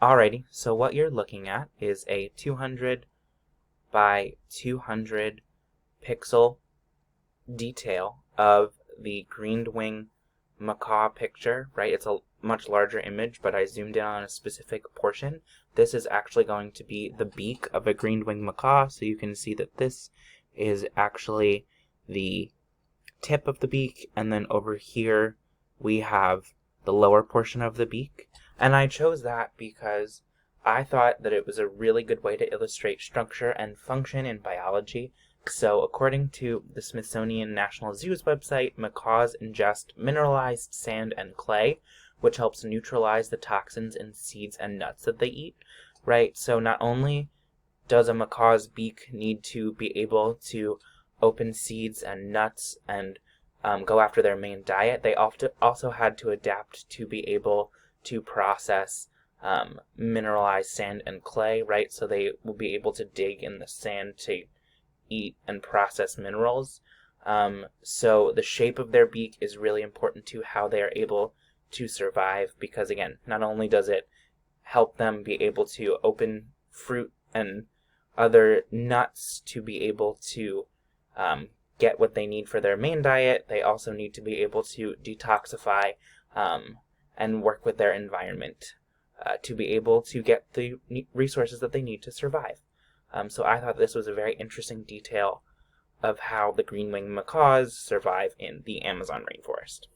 Alrighty, so what you're looking at is a 200 by 200 pixel detail of the greened wing macaw picture, right? It's a much larger image, but I zoomed in on a specific portion. This is actually going to be the beak of a greened wing macaw, so you can see that this is actually the tip of the beak, and then over here we have the lower portion of the beak. And I chose that because I thought that it was a really good way to illustrate structure and function in biology. So according to the Smithsonian National Zoo's website, macaws ingest mineralized sand and clay, which helps neutralize the toxins in seeds and nuts that they eat, right? So not only does a macaw's beak need to be able to open seeds and nuts and go after their main diet, they also had to adapt to be able to process mineralized sand and clay, right? So they will be able to dig in the sand to eat and process minerals. So the shape of their beak is really important to how they are able to survive, because again, not only does it help them be able to open fruit and other nuts to be able to get what they need for their main diet, they also need to be able to detoxify and work with their environment to be able to get the resources that they need to survive. So I thought this was a very interesting detail of how the green-winged macaws survive in the Amazon rainforest.